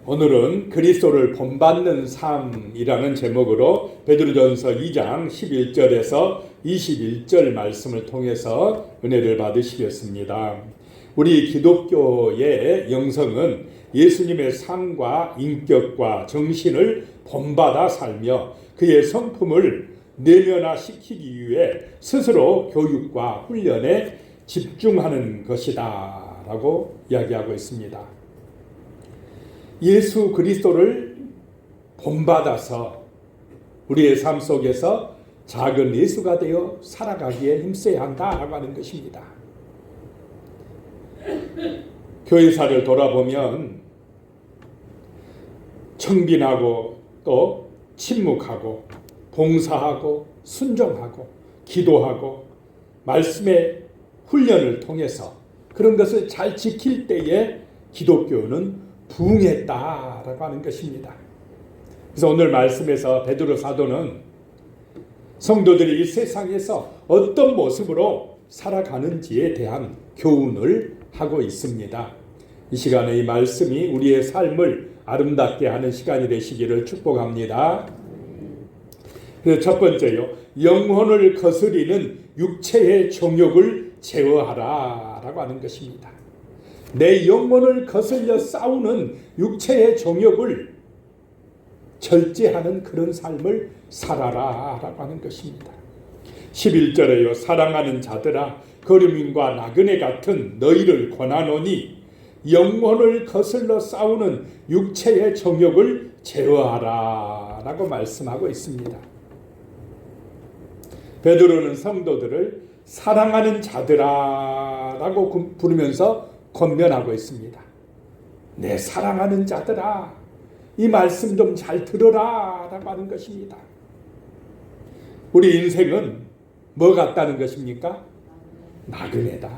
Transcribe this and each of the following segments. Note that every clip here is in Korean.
오늘은 그리스도를 본받는 삶이라는 제목으로 베드로전서 2장 11절에서 21절 말씀을 통해서 은혜를 받으시겠습니다. 우리 기독교의 영성은 예수님의 삶과 인격과 정신을 본받아 살며 그의 성품을 내면화시키기 위해 스스로 교육과 훈련에 집중하는 것이다 라고 이야기하고 있습니다. 예수 그리스도를 본받아서 우리의 삶 속에서 작은 예수가 되어 살아가기에 힘써야 한다라고 하는 것입니다. 교회사를 돌아보면 청빈하고 또 침묵하고 봉사하고 순종하고 기도하고 말씀의 훈련을 통해서 그런 것을 잘 지킬 때에 기독교는 부흥했다라고 하는 것입니다. 그래서 오늘 말씀에서 베드로 사도는 성도들이 이 세상에서 어떤 모습으로 살아가는지에 대한 교훈을 하고 있습니다. 이 시간에 이 말씀이 우리의 삶을 아름답게 하는 시간이 되시기를 축복합니다. 그래서 첫 번째요, 영혼을 거스리는 육체의 정욕을 제어하라 라고 하는 것입니다. 내 영혼을 거슬려 싸우는 육체의 정욕을 절제하는 그런 삶을 살아라 라고 하는 것입니다. 11절에요, 사랑하는 자들아 거류민과 나그네 같은 너희를 권하노니 영혼을 거슬러 싸우는 육체의 정욕을 제어하라 라고 말씀하고 있습니다. 베드로는 성도들을 사랑하는 자들아 라고 부르면서 권면하고 있습니다. 내 사랑하는 자들아, 이 말씀 좀 잘 들어라 라고 하는 것입니다. 우리 인생은 뭐 같다는 것입니까? 나그네다.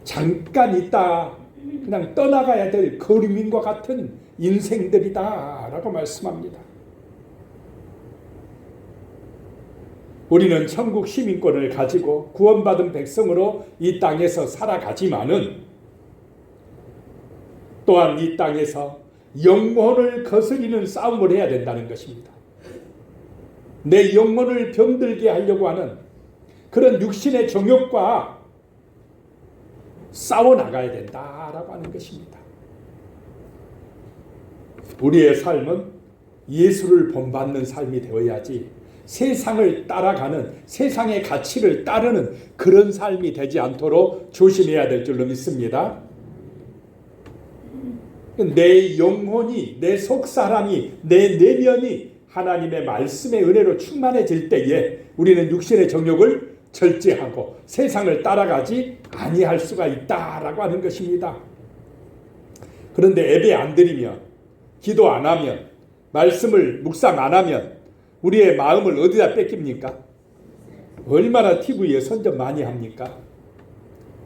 잠깐 있다 그냥 떠나가야 될 거류민과 같은 인생들이다 라고 말씀합니다. 우리는 천국 시민권을 가지고 구원받은 백성으로 이 땅에서 살아가지만은 또한 이 땅에서 영혼을 거스리는 싸움을 해야 된다는 것입니다. 내 영혼을 병들게 하려고 하는 그런 육신의 정욕과 싸워나가야 된다라고 하는 것입니다. 우리의 삶은 예수를 본받는 삶이 되어야지 세상을 따라가는, 세상의 가치를 따르는 그런 삶이 되지 않도록 조심해야 될 줄로 믿습니다. 내 영혼이, 내 속사람이, 내 내면이 하나님의 말씀의 은혜로 충만해질 때에 우리는 육신의 정욕을 절제하고 세상을 따라가지 아니할 수가 있다라고 하는 것입니다. 그런데 예배 안 드리면, 기도 안 하면, 말씀을 묵상 안 하면 우리의 마음을 어디다 뺏깁니까? 얼마나 TV에 선전 많이 합니까?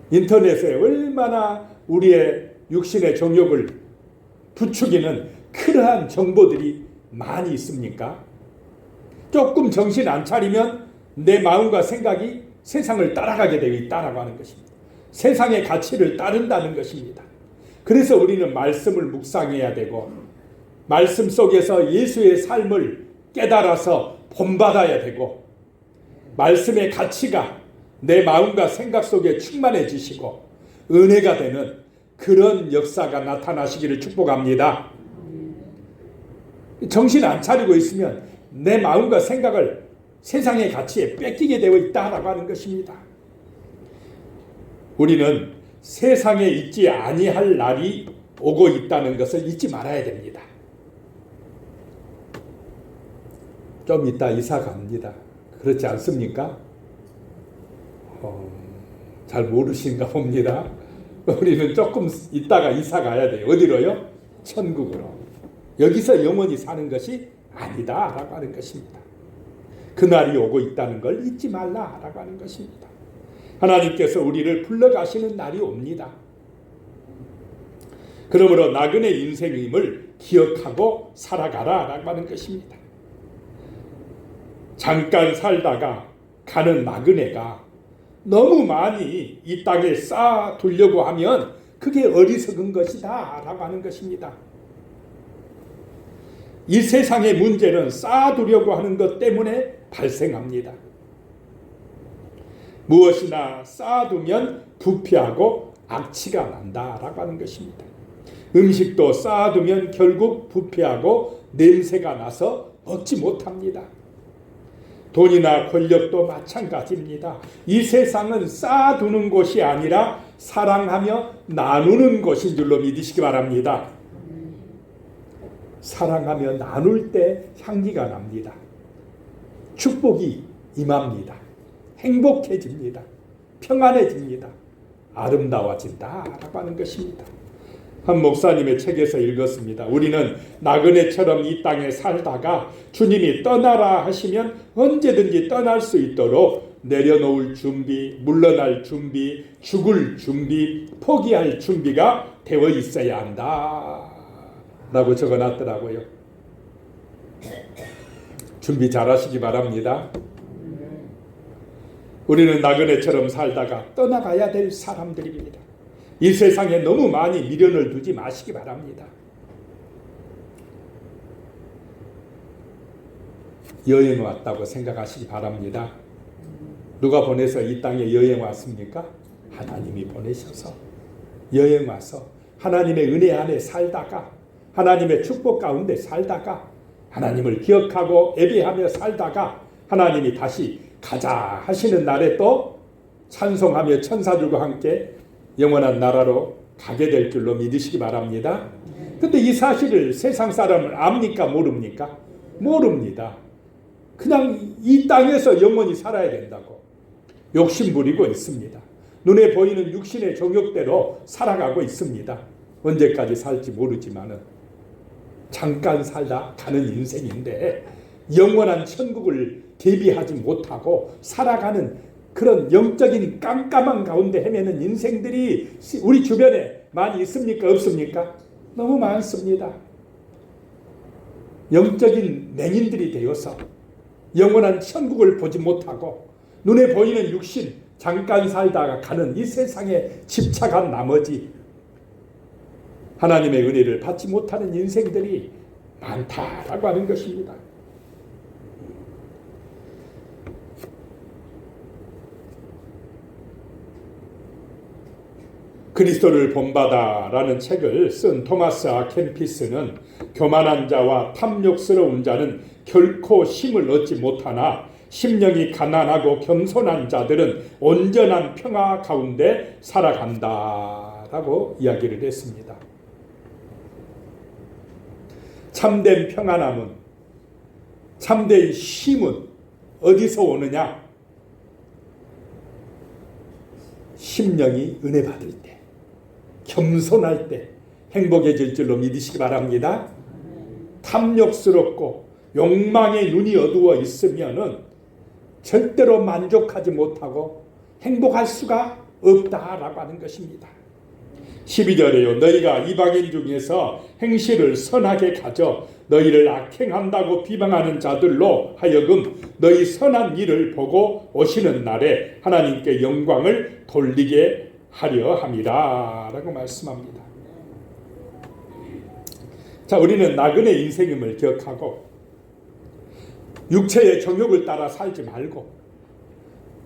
인터넷에 얼마나 우리의 육신의 정욕을 부추기는 그러한 정보들이 많이 있습니까? 조금 정신 안 차리면 내 마음과 생각이 세상을 따라가게 되어 있다라고 하는 것입니다. 세상의 가치를 따른다는 것입니다. 그래서 우리는 말씀을 묵상해야 되고 말씀 속에서 예수의 삶을 깨달아서 본받아야 되고 말씀의 가치가 내 마음과 생각 속에 충만해지시고 은혜가 되는 그런 역사가 나타나시기를 축복합니다. 정신 안 차리고 있으면 내 마음과 생각을 세상의 가치에 뺏기게 되어 있다라고 하는 것입니다. 우리는 세상에 있지 아니할 날이 오고 있다는 것을 잊지 말아야 됩니다. 좀 이따 이사 갑니다. 그렇지 않습니까? 잘 모르신가 봅니다. 우리는 조금 있다가 이사 가야 돼요. 어디로요? 천국으로. 여기서 영원히 사는 것이 아니다라고 하는 것입니다. 그날이 오고 있다는 걸 잊지 말라라고 하는 것입니다. 하나님께서 우리를 불러가시는 날이 옵니다. 그러므로 나그네 인생임을 기억하고 살아가라라고 하는 것입니다. 잠깐 살다가 가는 나그네가 너무 많이 이 땅에 쌓아두려고 하면 그게 어리석은 것이다 라고 하는 것입니다. 이 세상의 문제는 쌓아두려고 하는 것 때문에 발생합니다. 무엇이나 쌓아두면 부패하고 악취가 난다라고 하는 것입니다. 음식도 쌓아두면 결국 부패하고 냄새가 나서 먹지 못합니다. 돈이나 권력도 마찬가지입니다. 이 세상은 쌓아두는 곳이 아니라 사랑하며 나누는 곳인 줄로 믿으시기 바랍니다. 사랑하며 나눌 때 향기가 납니다. 축복이 임합니다. 행복해집니다. 평안해집니다. 아름다워진다라고 하는 것입니다. 한 목사님의 책에서 읽었습니다. 우리는 나그네처럼 이 땅에 살다가 주님이 떠나라 하시면 언제든지 떠날 수 있도록 내려놓을 준비, 물러날 준비, 죽을 준비, 포기할 준비가 되어 있어야 한다 라고 적어놨더라고요. 준비 잘하시기 바랍니다. 우리는 나그네처럼 살다가 떠나가야 될 사람들입니다. 이 세상에 너무 많이 미련을 두지 마시기 바랍니다. 여행 왔다고 생각하시기 바랍니다. 누가 보내서 이 땅에 여행 왔습니까? 하나님이 보내셔서 여행 와서 하나님의 은혜 안에 살다가 하나님의 축복 가운데 살다가 하나님을 기억하고 예배하며 살다가 하나님이 다시 가자 하시는 날에 또 찬송하며 천사들과 함께 영원한 나라로 가게 될 줄로 믿으시기 바랍니다. 근데 이 사실을 세상 사람은 압니까? 모릅니까? 모릅니다. 그냥 이 땅에서 영원히 살아야 된다고 욕심 부리고 있습니다. 눈에 보이는 육신의 정욕대로 살아가고 있습니다. 언제까지 살지 모르지만은 잠깐 살다 가는 인생인데 영원한 천국을 대비하지 못하고 살아가는 그런 영적인 깜깜한 가운데 헤매는 인생들이 우리 주변에 많이 있습니까? 없습니까? 너무 많습니다. 영적인 맹인들이 되어서 영원한 천국을 보지 못하고 눈에 보이는 육신 잠깐 살다가 가는 이 세상에 집착한 나머지 하나님의 은혜를 받지 못하는 인생들이 많다라고 하는 것입니다. 그리스도를 본받아라는 책을 쓴 토마스 아 캠피스는 교만한 자와 탐욕스러운 자는 결코 힘을 얻지 못하나 심령이 가난하고 겸손한 자들은 온전한 평화 가운데 살아간다라고 이야기를 했습니다. 참된 평안함은, 참된 쉼은 어디서 오느냐? 심령이 은혜 받을 때, 겸손할 때 행복해질 줄로 믿으시기 바랍니다. 탐욕스럽고 욕망의 눈이 어두워 있으면은 절대로 만족하지 못하고 행복할 수가 없다라고 하는 것입니다. 12절에요. 너희가 이방인 중에서 행실을 선하게 가져 너희를 악행한다고 비방하는 자들로 하여금 너희 선한 일을 보고 오시는 날에 하나님께 영광을 돌리게 하려 함이라 라고 말씀합니다. 자, 우리는 나그네 인생임을 기억하고 육체의 정욕을 따라 살지 말고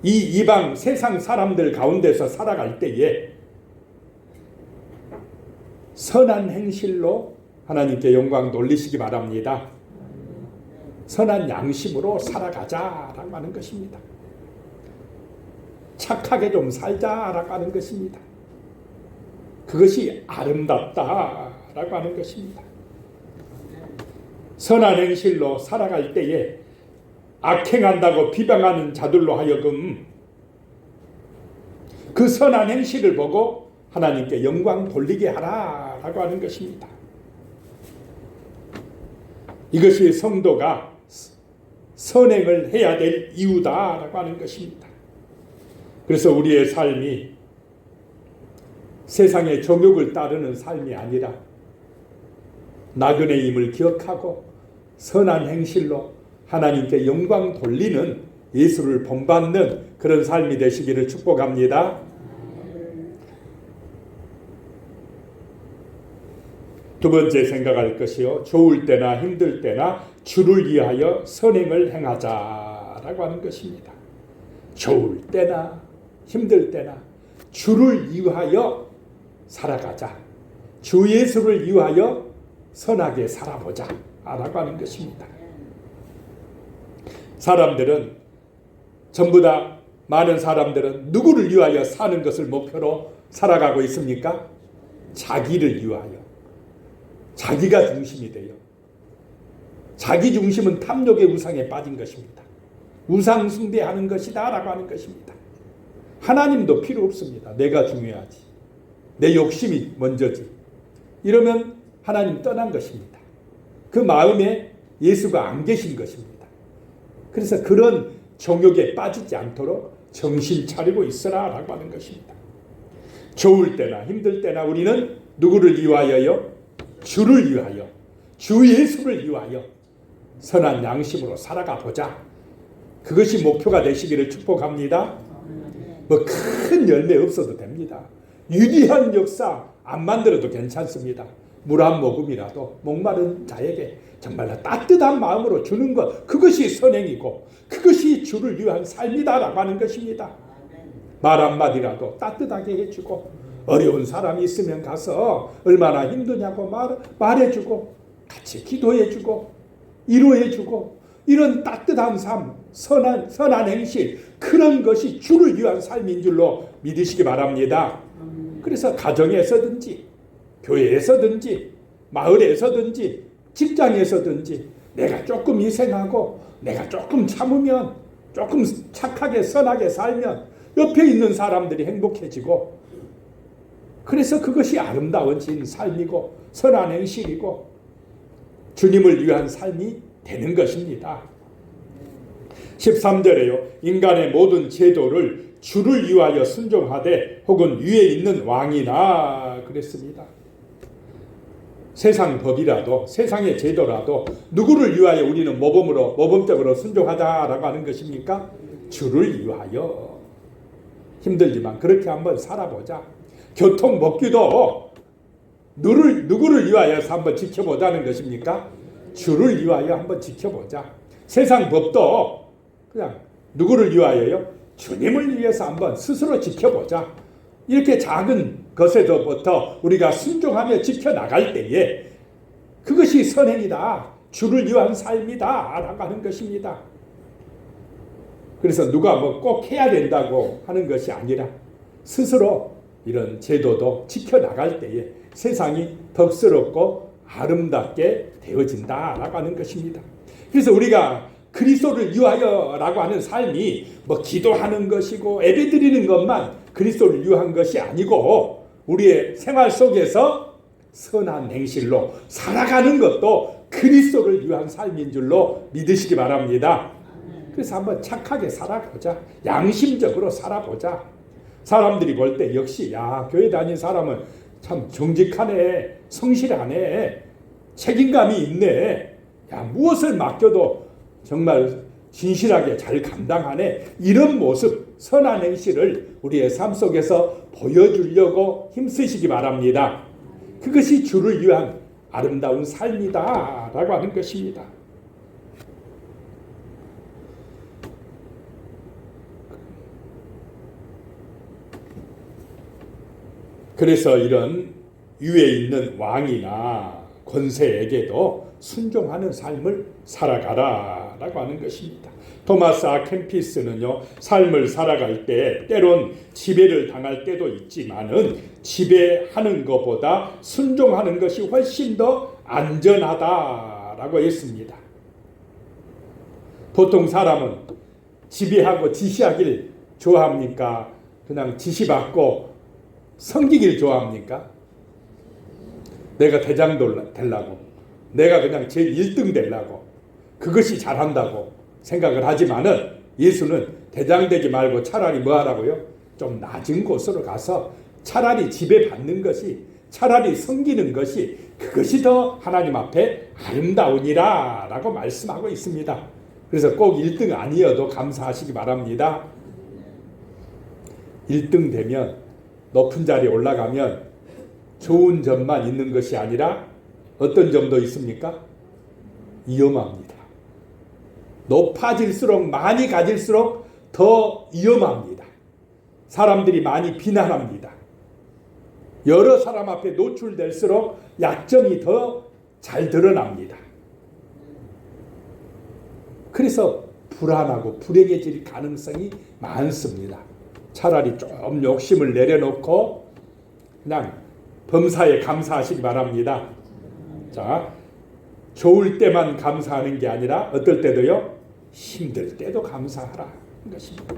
이 이방 세상 사람들 가운데서 살아갈 때에 선한 행실로 하나님께 영광 돌리시기 바랍니다. 선한 양심으로 살아가자라고 하는 것입니다. 착하게 좀 살자라고 하는 것입니다. 그것이 아름답다라고 하는 것입니다. 선한 행실로 살아갈 때에 악행한다고 비방하는 자들로 하여금 그 선한 행실을 보고 하나님께 영광 돌리게 하라라고 하는 것입니다. 이것이 성도가 선행을 해야 될 이유다라고 하는 것입니다. 그래서 우리의 삶이 세상의 정욕을 따르는 삶이 아니라 나그네임을 기억하고 선한 행실로 하나님께 영광 돌리는 예수를 본받는 그런 삶이 되시기를 축복합니다. 두 번째 생각할 것이요. 좋을 때나 힘들 때나 주를 위하여 선행을 행하자라고 하는 것입니다. 좋을 때나 힘들 때나 주를 위하여 살아가자. 주 예수를 위하여 선하게 살아보자 라고 하는 것입니다. 사람들은 전부 다 많은 사람들은 누구를 위하여 사는 것을 목표로 살아가고 있습니까? 자기를 위하여. 자기가 중심이 돼요. 자기 중심은 탐욕의 우상에 빠진 것입니다. 우상 숭배하는 것이다 라고 하는 것입니다. 하나님도 필요 없습니다. 내가 중요하지. 내 욕심이 먼저지. 이러면 하나님 떠난 것입니다. 그 마음에 예수가 안 계신 것입니다. 그래서 그런 정욕에 빠지지 않도록 정신 차리고 있으라 라고 하는 것입니다. 좋을 때나 힘들 때나 우리는 누구를 위하여요? 주를 위하여, 주 예수를 위하여 선한 양심으로 살아가 보자. 그것이 목표가 되시기를 축복합니다. 뭐 큰 열매 없어도 됩니다. 위대한 역사 안 만들어도 괜찮습니다. 물 한 모금이라도 목마른 자에게 정말 따뜻한 마음으로 주는 것, 그것이 선행이고 그것이 주를 위한 삶이다라고 하는 것입니다. 말 한마디라도 따뜻하게 해주고 어려운 사람이 있으면 가서 얼마나 힘드냐고 말해주고 같이 기도해주고 위로해주고 이런 따뜻한 삶, 선한 행실, 그런 것이 주를 위한 삶인 줄로 믿으시기 바랍니다. 그래서 가정에서든지 교회에서든지 마을에서든지 직장에서든지 내가 조금 희생하고 내가 조금 참으면 조금 착하게 선하게 살면 옆에 있는 사람들이 행복해지고 그래서 그것이 아름다워진 삶이고 선한 행실이고 주님을 위한 삶이 되는 것입니다. 13절에요. 인간의 모든 제도를 주를 위하여 순종하되 혹은 위에 있는 왕이나 그랬습니다. 세상 법이라도 세상의 제도라도 누구를 위하여 우리는 모범적으로 순종하자라고 하는 것입니까? 주를 위하여. 힘들지만 그렇게 한번 살아보자. 교통 먹기도 누구를 위하여 한번 지켜보자는 것입니까? 주를 위하여 한번 지켜보자. 세상 법도 그냥 누구를 위하여요? 주님을 위해서 한번 스스로 지켜보자. 이렇게 작은 것에서부터 우리가 순종하며 지켜나갈 때에 그것이 선행이다. 주를 위한 삶이다 라고 하는 것입니다. 그래서 누가 뭐 꼭 해야 된다고 하는 것이 아니라 스스로 이런 제도도 지켜나갈 때에 세상이 덕스럽고 아름답게 되어진다라고 하는 것입니다. 그래서 우리가 그리스도를 위하여라고 하는 삶이 뭐 기도하는 것이고 예배드리는 것만 그리스도를 위한 것이 아니고 우리의 생활 속에서 선한 행실로 살아가는 것도 그리스도를 위한 삶인 줄로 믿으시기 바랍니다. 그래서 한번 착하게 살아보자. 양심적으로 살아보자. 사람들이 볼 때 역시 교회 다닌 사람은 참 정직하네, 성실하네, 책임감이 있네, 무엇을 맡겨도 정말 진실하게 잘 감당하네. 이런 모습, 선한 행실을 우리의 삶 속에서 보여주려고 힘쓰시기 바랍니다. 그것이 주를 위한 아름다운 삶이다 라고 하는 것입니다. 그래서 이런 위에 있는 왕이나 권세에게도 순종하는 삶을 살아가라 라고 하는 것입니다. 토마스 아 캠피스는요, 삶을 살아갈 때 때론 지배를 당할 때도 있지만은 지배하는 것보다 순종하는 것이 훨씬 더 안전하다라고 했습니다. 보통 사람은 지배하고 지시하길 좋아합니까? 그냥 지시받고 섬기길 좋아합니까? 내가 대장 되려고, 내가 그냥 제일 1등 되려고, 그것이 잘한다고 생각을 하지만은 예수는 대장 되지 말고 차라리 뭐 하라고요? 좀 낮은 곳으로 가서 차라리 지배받는 것이, 차라리 섬기는 것이, 그것이 더 하나님 앞에 아름다우니라 라고 말씀하고 있습니다. 그래서 꼭 1등 아니어도 감사하시기 바랍니다. 1등 되면, 높은 자리에 올라가면 좋은 점만 있는 것이 아니라 어떤 점도 있습니까? 위험합니다. 높아질수록 많이 가질수록 더 위험합니다. 사람들이 많이 비난합니다. 여러 사람 앞에 노출될수록 약점이 더 잘 드러납니다. 그래서 불안하고 불행해질 가능성이 많습니다. 차라리 좀 욕심을 내려놓고 그냥 범사에 감사하시기 바랍니다. 자, 좋을 때만 감사하는 게 아니라 어떨 때도요? 힘들 때도 감사하라. 것입니다.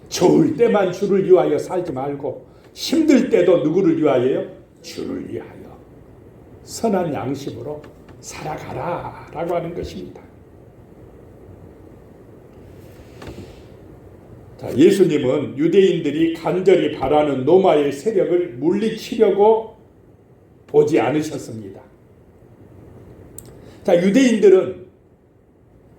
좋을 때만 주를 위하여 살지 말고 힘들 때도 누구를 위하여요? 주를 위하여 선한 양심으로 살아가라 라고 하는 것입니다. 자, 예수님은 유대인들이 간절히 바라는 로마의 세력을 물리치려고 오지 않으셨습니다. 자, 유대인들은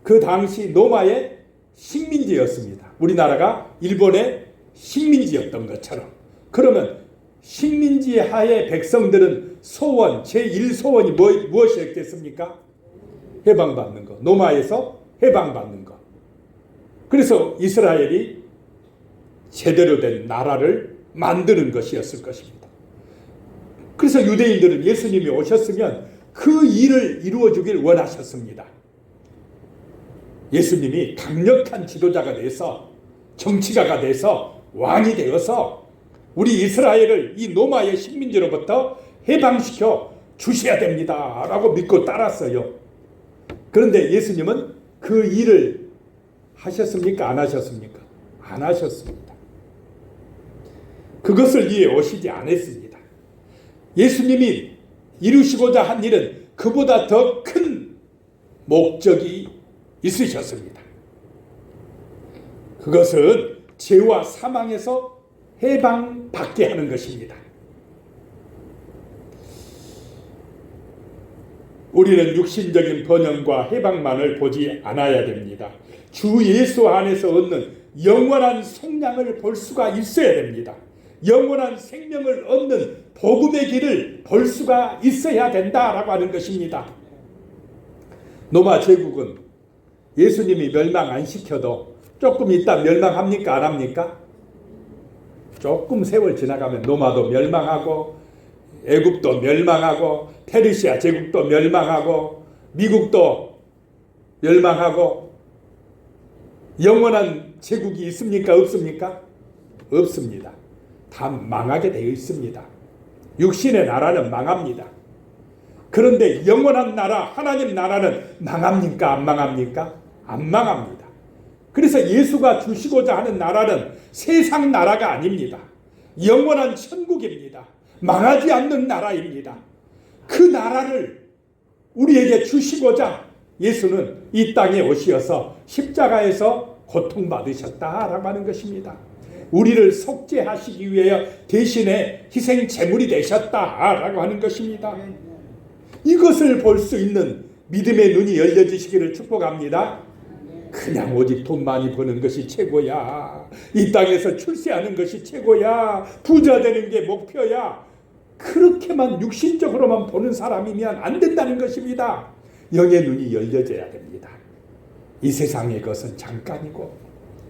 그 당시 로마의 식민지였습니다. 우리나라가 일본의 식민지였던 것처럼. 그러면 식민지 하에 백성들은 소원, 제1소원이 무엇이었겠습니까? 해방받는 것. 로마에서 해방받는 것. 그래서 이스라엘이 제대로 된 나라를 만드는 것이었을 것입니다. 그래서 유대인들은 예수님이 오셨으면 그 일을 이루어주길 원하셨습니다. 예수님이 강력한 지도자가 돼서 정치가가 돼서 왕이 되어서 우리 이스라엘을 이 로마의 식민지로부터 해방시켜 주셔야 됩니다 라고 믿고 따랐어요. 그런데 예수님은 그 일을 하셨습니까? 안 하셨습니까? 안 하셨습니다. 그것을 위해 오시지 않았습니다. 예수님이 이루시고자 한 일은 그보다 더 큰 목적이 있으셨습니다. 그것은 죄와 사망에서 해방받게 하는 것입니다. 우리는 육신적인 번영과 해방만을 보지 않아야 됩니다. 주 예수 안에서 얻는 영원한 속량을 볼 수가 있어야 됩니다. 영원한 생명을 얻는 복음의 길을 볼 수가 있어야 된다라고 하는 것입니다. 로마 제국은 예수님이 멸망 안 시켜도 조금 있다 멸망합니까? 안 합니까? 조금 세월 지나가면 로마도 멸망하고 애굽도 멸망하고 페르시아 제국도 멸망하고 미국도 멸망하고 영원한 제국이 있습니까? 없습니까? 없습니다. 다 망하게 되어 있습니다. 육신의 나라는 망합니다. 그런데 영원한 나라, 하나님 나라는 망합니까? 안 망합니까? 안 망합니다. 그래서 예수가 주시고자 하는 나라는 세상 나라가 아닙니다. 영원한 천국입니다. 망하지 않는 나라입니다. 그 나라를 우리에게 주시고자 예수는 이 땅에 오시어서 십자가에서 고통받으셨다라고 하는 것입니다. 우리를 속죄하시기 위하여 대신에 희생 제물이 되셨다라고 하는 것입니다. 이것을 볼 수 있는 믿음의 눈이 열려지시기를 축복합니다. 그냥 오직 돈 많이 버는 것이 최고야. 이 땅에서 출세하는 것이 최고야. 부자 되는 게 목표야. 그렇게만 육신적으로만 보는 사람이면 안 된다는 것입니다. 영의 눈이 열려져야 됩니다. 이 세상의 것은 잠깐이고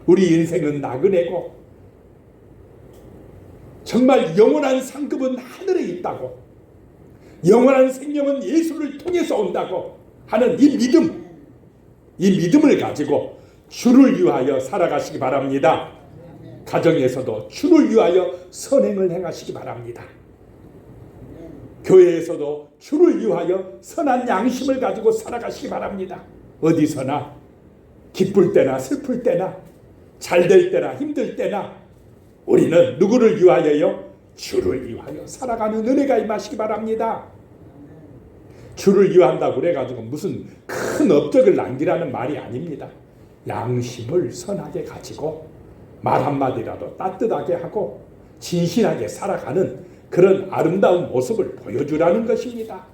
우리 인생은 나그네고 정말 영원한 상급은 하늘에 있다고 영원한 생명은 예수를 통해서 온다고 하는 이 믿음을 가지고 주를 위하여 살아가시기 바랍니다. 가정에서도 주를 위하여 선행을 행하시기 바랍니다. 교회에서도 주를 위하여 선한 양심을 가지고 살아가시기 바랍니다. 어디서나 기쁠 때나 슬플 때나 잘될 때나 힘들 때나 우리는 누구를 위하여요? 주를 위하여 살아가는 은혜가 임하시기 바랍니다. 주를 위한다고 그래가지고 무슨 큰 업적을 남기라는 말이 아닙니다. 양심을 선하게 가지고 말 한마디라도 따뜻하게 하고 진실하게 살아가는 그런 아름다운 모습을 보여주라는 것입니다.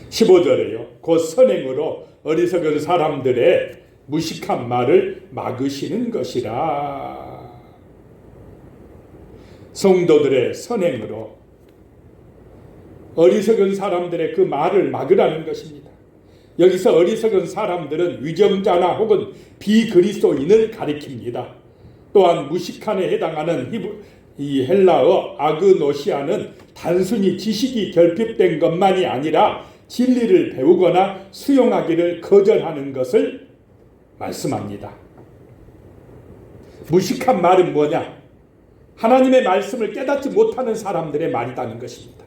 15절에요. 곧 선행으로 어리석은 사람들의 무식한 말을 막으시는 것이라. 성도들의 선행으로 어리석은 사람들의 그 말을 막으라는 것입니다. 여기서 어리석은 사람들은 위정자나 혹은 비그리스도인을 가리킵니다. 또한 무식한에 해당하는 이 헬라어 아그노시아는 단순히 지식이 결핍된 것만이 아니라 진리를 배우거나 수용하기를 거절하는 것을 말씀합니다. 무식한 말은 뭐냐? 하나님의 말씀을 깨닫지 못하는 사람들의 말이라는 것입니다.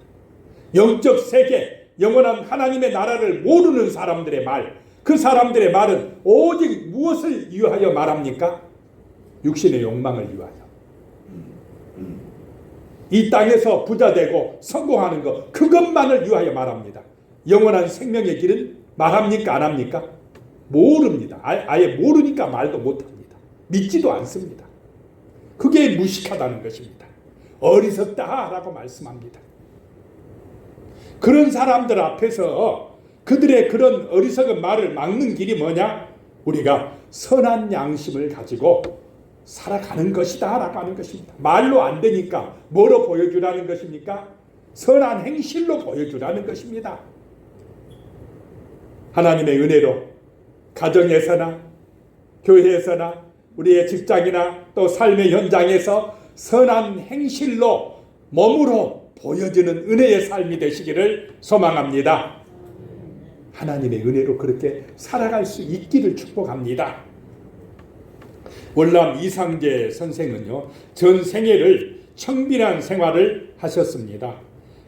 영적 세계, 영원한 하나님의 나라를 모르는 사람들의 말, 그 사람들의 말은 오직 무엇을 위하여 말합니까? 육신의 욕망을 위하여. 이 땅에서 부자되고 성공하는 것, 그것만을 위하여 말합니다. 영원한 생명의 길은 말합니까? 안 합니까? 모릅니다. 아예 모르니까 말도 못합니다. 믿지도 않습니다. 그게 무식하다는 것입니다. 어리석다라고 말씀합니다. 그런 사람들 앞에서 그들의 그런 어리석은 말을 막는 길이 뭐냐? 우리가 선한 양심을 가지고 살아가는 것이다 라고 하는 것입니다. 말로 안 되니까 뭐로 보여주라는 것입니까? 선한 행실로 보여주라는 것입니다. 하나님의 은혜로 가정에서나 교회에서나 우리의 직장이나 또 삶의 현장에서 선한 행실로 몸으로 보여지는 은혜의 삶이 되시기를 소망합니다. 하나님의 은혜로 그렇게 살아갈 수 있기를 축복합니다. 월남 이상재 선생은요, 전 생애를 청빈한 생활을 하셨습니다.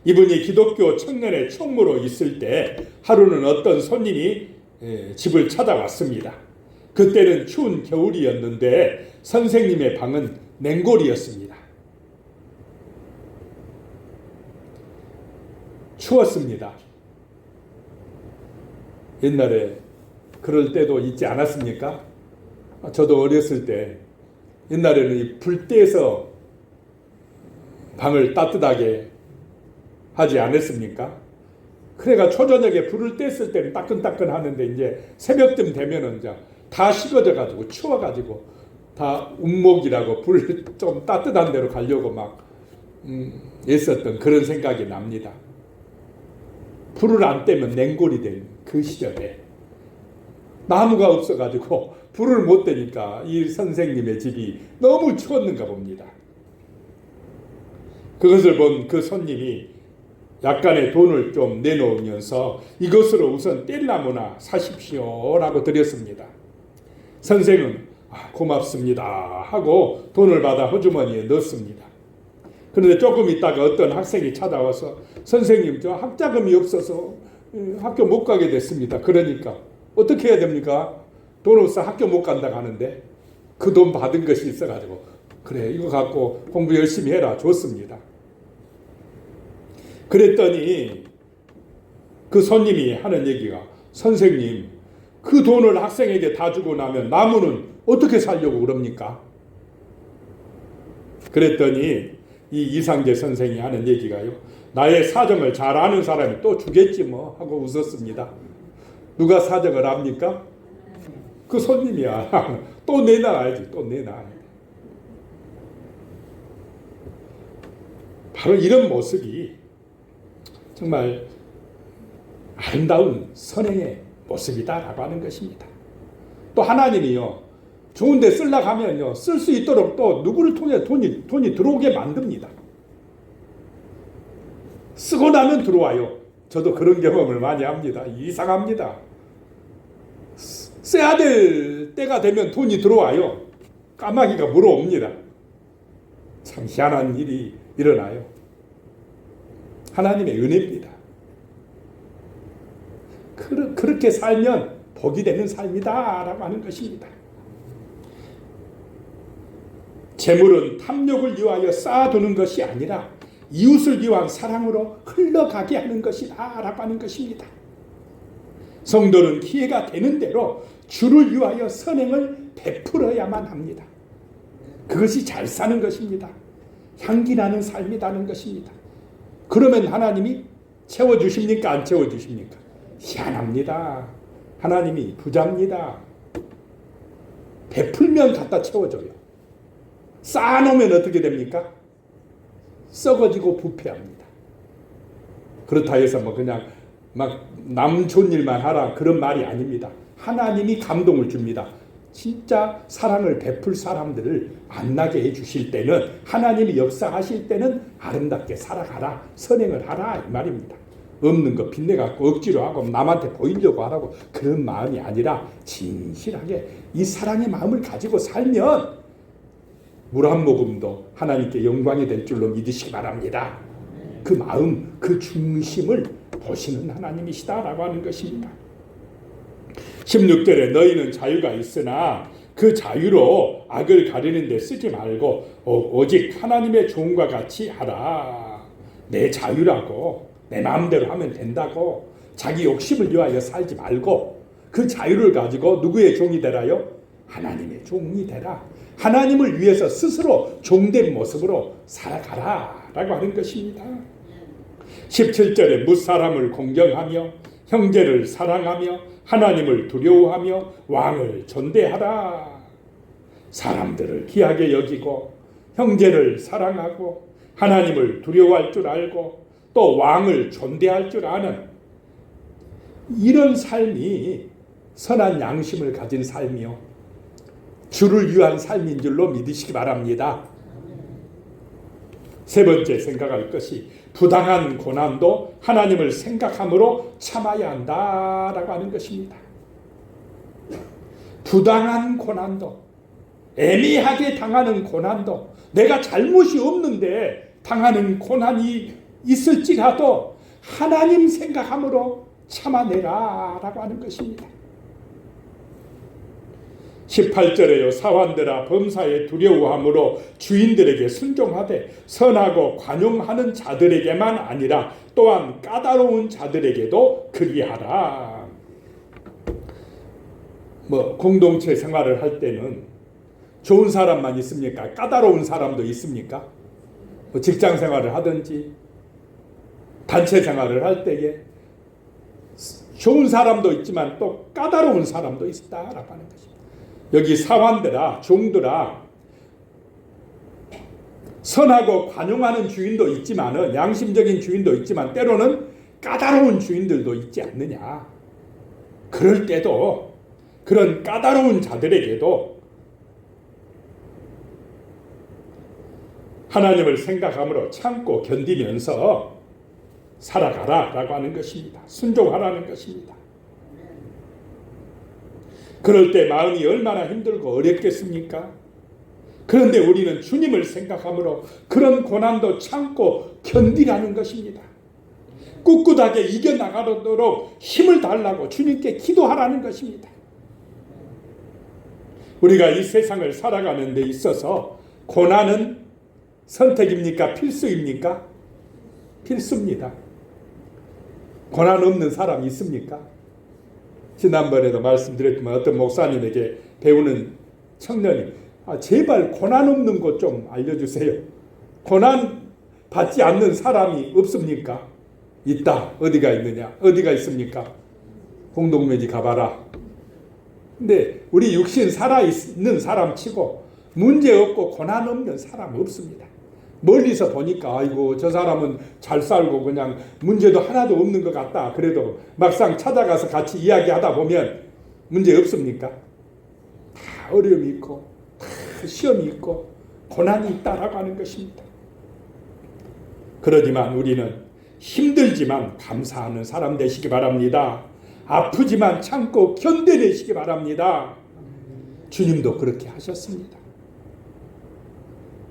이분이 기독교 청년의 총무로 있을 때 하루는 어떤 손님이 집을 찾아왔습니다. 그때는 추운 겨울이었는데 선생님의 방은 냉골이었습니다. 추웠습니다. 옛날에 그럴 때도 있지 않았습니까? 저도 어렸을 때 옛날에는 불 떼서 방을 따뜻하게 하지 않았습니까? 그래가 초저녁에 불을 뗐을 때는 따끈따끈 하는데 이제 새벽쯤 되면은 이제 다 식어져 가지고 추워 가지고 다 운목이라고 불 좀 따뜻한 데로 가려고 막 애썼던 그런 생각이 납니다. 불을 안 떼면 냉골이 된 그 시절에 나무가 없어가지고 불을 못 떼니까 이 선생님의 집이 너무 추웠는가 봅니다. 그것을 본 그 손님이 약간의 돈을 좀 내놓으면서 이것으로 우선 뗄나무나 사십시오 라고 드렸습니다. 선생은 고맙습니다 하고 돈을 받아 호주머니에 넣습니다. 그런데 조금 있다가 어떤 학생이 찾아와서 선생님 저 학자금이 없어서 학교 못 가게 됐습니다. 그러니까 어떻게 해야 됩니까? 돈 없어 학교 못 간다고 하는데 그 돈 받은 것이 있어가지고 그래 이거 갖고 공부 열심히 해라 줬습니다. 그랬더니 그 손님이 하는 얘기가 선생님 그 돈을 학생에게 다 주고 나면 나무는 어떻게 살려고 그럽니까? 그랬더니 이 이상재 선생이 하는 얘기가요. 나의 사정을 잘 아는 사람이 또 주겠지 뭐 하고 웃었습니다. 누가 사정을 압니까? 그 손님이야. 또 내놔야지. 또 내놔. 바로 이런 모습이 정말 아름다운 선행의 모습이다라고 하는 것입니다. 또 하나님이요. 좋은 데 쓰려고 하면요. 쓸 수 있도록 또 누구를 통해 돈이 들어오게 만듭니다. 쓰고 나면 들어와요. 저도 그런 경험을 많이 합니다. 이상합니다. 써야 될 때가 되면 돈이 들어와요. 까마귀가 물어옵니다. 참 희한한 일이 일어나요. 하나님의 은혜입니다. 그렇게 살면 복이 되는 삶이다 라고 하는 것입니다. 재물은 탐욕을 위하여 쌓아두는 것이 아니라 이웃을 위한 사랑으로 흘러가게 하는 것이다 라고 하는 것입니다. 성도는 기회가 되는 대로 주를 위하여 선행을 베풀어야만 합니다. 그것이 잘 사는 것입니다. 향기나는 삶이라는 것입니다. 그러면 하나님이 채워주십니까? 안 채워주십니까? 희한합니다. 하나님이 부자입니다. 베풀면 갖다 채워줘요. 쌓아놓으면 어떻게 됩니까? 썩어지고 부패합니다. 그렇다 해서 뭐 그냥 막 남 좋은 일만 하라 그런 말이 아닙니다. 하나님이 감동을 줍니다. 진짜 사랑을 베풀 사람들을 만나게 해주실 때는, 하나님이 역사하실 때는 아름답게 살아가라, 선행을 하라 이 말입니다. 없는 거 빚내갖고 억지로 하고 남한테 보이려고 하라고 그런 마음이 아니라 진실하게 이 사랑의 마음을 가지고 살면 물 한 모금도 하나님께 영광이 될 줄로 믿으시기 바랍니다. 그 마음, 그 중심을 보시는 하나님이시다라고 하는 것입니다. 16절에 너희는 자유가 있으나 그 자유로 악을 가리는 데 쓰지 말고 오직 하나님의 종과 같이 하라. 내 자유라고 내 마음대로 하면 된다고 자기 욕심을 위하여 살지 말고 그 자유를 가지고 누구의 종이 되라요? 하나님의 종이 되라. 하나님을 위해서 스스로 종된 모습으로 살아가라 라고 하는 것입니다. 17절에 무사람을 공경하며 형제를 사랑하며 하나님을 두려워하며 왕을 존대하라. 사람들을 귀하게 여기고 형제를 사랑하고 하나님을 두려워할 줄 알고 또 왕을 존대할 줄 아는 이런 삶이 선한 양심을 가진 삶이요, 주를 위한 삶인 줄로 믿으시기 바랍니다. 세 번째 생각할 것이 부당한 고난도 하나님을 생각함으로 참아야 한다라고 하는 것입니다. 부당한 고난도, 애매하게 당하는 고난도, 내가 잘못이 없는데 당하는 고난이 있을지라도 하나님 생각함으로 참아내라라고 하는 것입니다. 18절에요. 사환들아 범사에 두려워함으로 주인들에게 순종하되 선하고 관용하는 자들에게만 아니라 또한 까다로운 자들에게도 그리하라. 공동체 생활을 할 때는 좋은 사람만 있습니까? 까다로운 사람도 있습니까? 직장 생활을 하든지 단체 생활을 할 때에 좋은 사람도 있지만 또 까다로운 사람도 있다라고 하는 것입니다. 여기 사환들아, 종들아, 선하고 관용하는 주인도 있지만은, 양심적인 주인도 있지만 때로는 까다로운 주인들도 있지 않느냐. 그럴 때도 그런 까다로운 자들에게도 하나님을 생각함으로 참고 견디면서 살아가라라고 하는 것입니다. 순종하라는 것입니다. 그럴 때 마음이 얼마나 힘들고 어렵겠습니까? 그런데 우리는 주님을 생각함으로 그런 고난도 참고 견디라는 것입니다. 꿋꿋하게 이겨나가도록 힘을 달라고 주님께 기도하라는 것입니다. 우리가 이 세상을 살아가는 데 있어서 고난은 선택입니까? 필수입니까? 필수입니다. 고난 없는 사람이 있습니까? 지난번에도 말씀드렸지만 어떤 목사님에게 배우는 청년이 제발 고난 없는 것 좀 알려주세요. 고난 받지 않는 사람이 없습니까? 있다. 어디가 있느냐? 어디가 있습니까? 공동묘지 가봐라. 근데 우리 육신 살아있는 사람 치고 문제 없고 고난 없는 사람 없습니다. 멀리서 보니까 아이고 저 사람은 잘 살고 그냥 문제도 하나도 없는 것 같다. 그래도 막상 찾아가서 같이 이야기하다 보면 문제 없습니까? 다 어려움이 있고 다 시험이 있고 고난이 있다라고 하는 것입니다. 그러지만 우리는 힘들지만 감사하는 사람 되시기 바랍니다. 아프지만 참고 견뎌내시기 바랍니다. 주님도 그렇게 하셨습니다.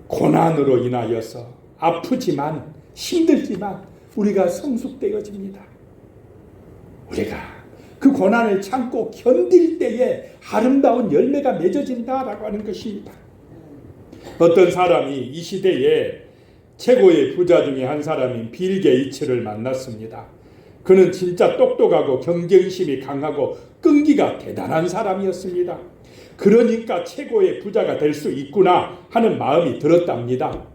고난으로 인하여서 아프지만 힘들지만 우리가 성숙되어집니다. 우리가 그 고난을 참고 견딜 때에 아름다운 열매가 맺어진다라고 하는 것입니다. 어떤 사람이 이 시대에 최고의 부자 중에 한 사람인 빌 게이츠를 만났습니다. 그는 진짜 똑똑하고 경쟁심이 강하고 끈기가 대단한 사람이었습니다. 그러니까 최고의 부자가 될 수 있구나 하는 마음이 들었답니다.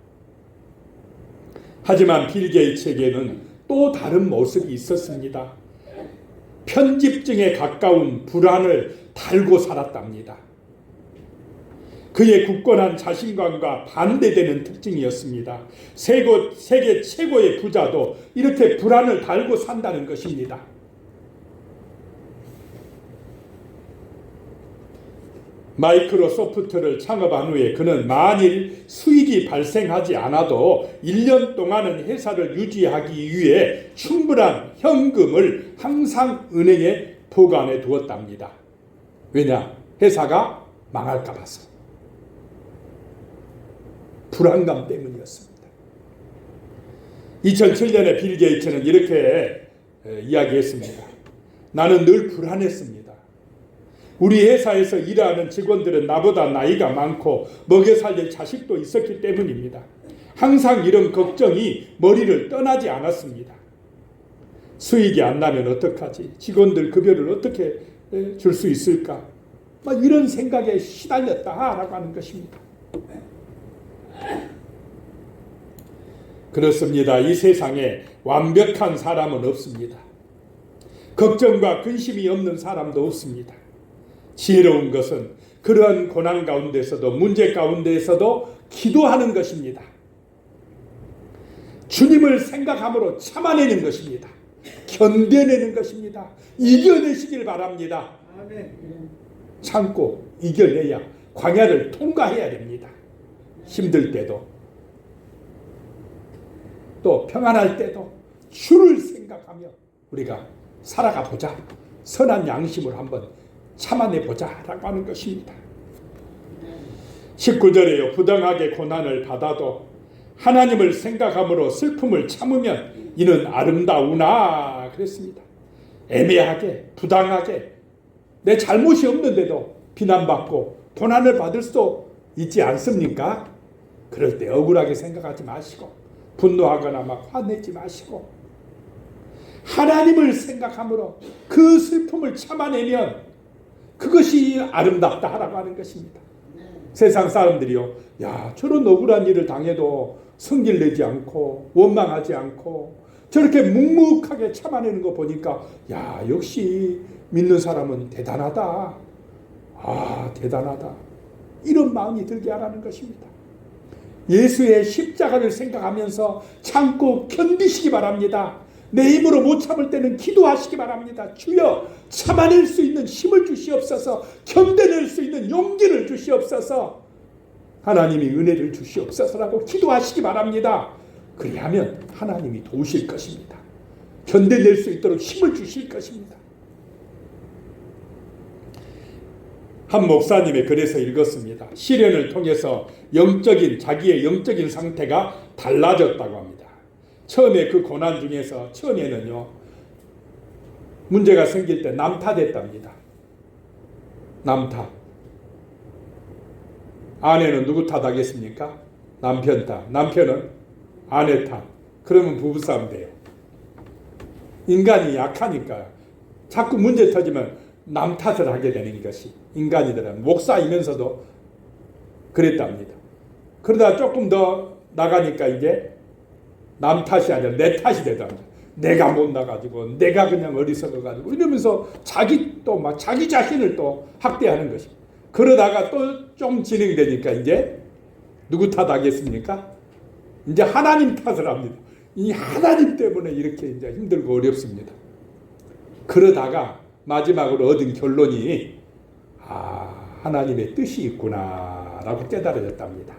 하지만 빌 게이츠에게는 또 다른 모습이 있었습니다. 편집증에 가까운 불안을 달고 살았답니다. 그의 굳건한 자신감과 반대되는 특징이었습니다. 세계 최고의 부자도 이렇게 불안을 달고 산다는 것입니다. 마이크로소프트를 창업한 후에 그는 만일 수익이 발생하지 않아도 1년 동안은 회사를 유지하기 위해 충분한 현금을 항상 은행에 보관해 두었답니다. 왜냐? 회사가 망할까 봐서. 불안감 때문이었습니다. 2007년에 빌 게이츠는 이렇게 이야기했습니다. 나는 늘 불안했습니다. 우리 회사에서 일하는 직원들은 나보다 나이가 많고 먹여 살릴 자식도 있었기 때문입니다. 항상 이런 걱정이 머리를 떠나지 않았습니다. 수익이 안 나면 어떡하지? 직원들 급여를 어떻게 줄 수 있을까? 막 이런 생각에 시달렸다라고 하는 것입니다. 그렇습니다. 이 세상에 완벽한 사람은 없습니다. 걱정과 근심이 없는 사람도 없습니다. 지혜로운 것은 그러한 고난 가운데서도 문제 가운데서도 기도하는 것입니다. 주님을 생각함으로 참아내는 것입니다. 견뎌내는 것입니다. 이겨내시길 바랍니다. 참고 이겨내야 광야를 통과해야 됩니다. 힘들 때도 또 평안할 때도 주를 생각하며 우리가 살아가 보자. 선한 양심을 한번 참아내보자 라고 하는 것입니다. 19절에요. 부당하게 고난을 받아도 하나님을 생각함으로 슬픔을 참으면 이는 아름다우나 그랬습니다. 애매하게 부당하게 내 잘못이 없는데도 비난받고 고난을 받을 수도 있지 않습니까? 그럴 때 억울하게 생각하지 마시고 분노하거나 막 화내지 마시고 하나님을 생각함으로 그 슬픔을 참아내면 그것이 아름답다라고 하는 것입니다. 세상 사람들이요, 야 저런 억울한 일을 당해도 성질 내지 않고 원망하지 않고 저렇게 묵묵하게 참아내는 거 보니까 야 역시 믿는 사람은 대단하다. 아 대단하다. 이런 마음이 들게 하라는 것입니다. 예수의 십자가를 생각하면서 참고 견디시기 바랍니다. 내 힘으로 못 참을 때는 기도하시기 바랍니다. 주여 참아낼 수 있는 힘을 주시옵소서. 견뎌낼 수 있는 용기를 주시옵소서. 하나님이 은혜를 주시옵소서라고 기도하시기 바랍니다. 그리하면 하나님이 도우실 것입니다. 견뎌낼 수 있도록 힘을 주실 것입니다. 한 목사님의 글에서 읽었습니다. 시련을 통해서 자기의 영적인 상태가 달라졌다고 합니다. 처음에 그 고난 중에서 처음에는요 문제가 생길 때 남탓했답니다. 남탓. 아내는 누구 탓하겠습니까? 남편 탓. 남편은 아내 탓. 그러면 부부싸움 돼요. 인간이 약하니까 자꾸 문제 터지면 남 탓을 하게 되는 것이 인간이더라. 목사이면서도 그랬답니다. 그러다 조금 더 나가니까 이제 남 탓이 아니라 내 탓이 되답니다. 내가 못 나가지고 내가 그냥 어리석어가지고 이러면서 자기 자신을 또 학대하는 것이. 그러다가 또 좀 진행되니까 이제 누구 탓하겠습니까? 이제 하나님 탓을 합니다. 이 하나님 때문에 이렇게 이제 힘들고 어렵습니다. 그러다가 마지막으로 얻은 결론이 하나님의 뜻이 있구나라고 깨달아졌답니다.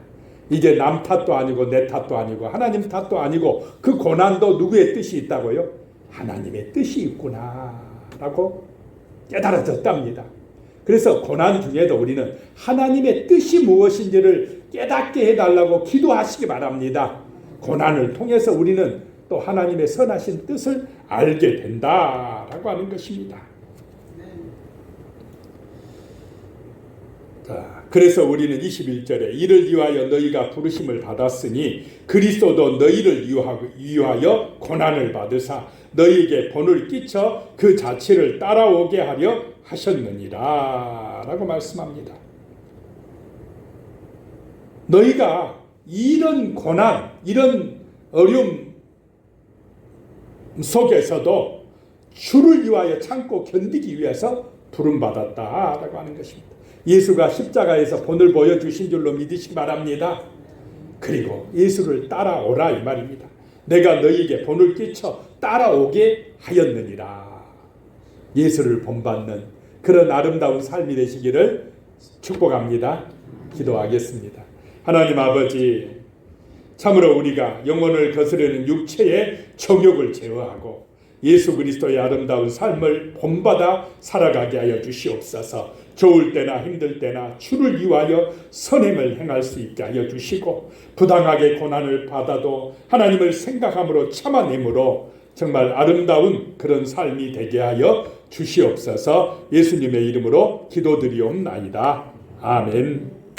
이제 남 탓도 아니고 내 탓도 아니고 하나님 탓도 아니고 그 고난도 누구의 뜻이 있다고요? 하나님의 뜻이 있구나라고 깨달아졌답니다. 그래서 고난 중에도 우리는 하나님의 뜻이 무엇인지를 깨닫게 해달라고 기도하시기 바랍니다. 고난을 통해서 우리는 또 하나님의 선하신 뜻을 알게 된다라고 하는 것입니다. 자, 그래서 우리는 21절에 이를 위하여 너희가 부르심을 받았으니 그리스도도 너희를 위하여 고난을 받으사 너희에게 본을 끼쳐 그 자취를 따라오게 하려 하셨느니라 라고 말씀합니다. 너희가 이런 고난, 이런 어려움 속에서도 주를 위하여 참고 견디기 위해서 부름받았다라고 하는 것입니다. 예수가 십자가에서 본을 보여주신 줄로 믿으시기 바랍니다. 그리고 예수를 따라오라 이 말입니다. 내가 너희에게 본을 끼쳐 따라오게 하였느니라. 예수를 본받는 그런 아름다운 삶이 되시기를 축복합니다. 기도하겠습니다. 하나님 아버지, 참으로 우리가 영혼을 거스르는 육체의 정욕을 제어하고 예수 그리스도의 아름다운 삶을 본받아 살아가게 하여 주시옵소서. 좋을 때나 힘들 때나 주를 위하여 선행을 행할 수 있게 하여 주시고, 부당하게 고난을 받아도 하나님을 생각함으로 참아내므로 정말 아름다운 그런 삶이 되게 하여 주시옵소서. 예수님의 이름으로 기도드리옵나이다. 아멘.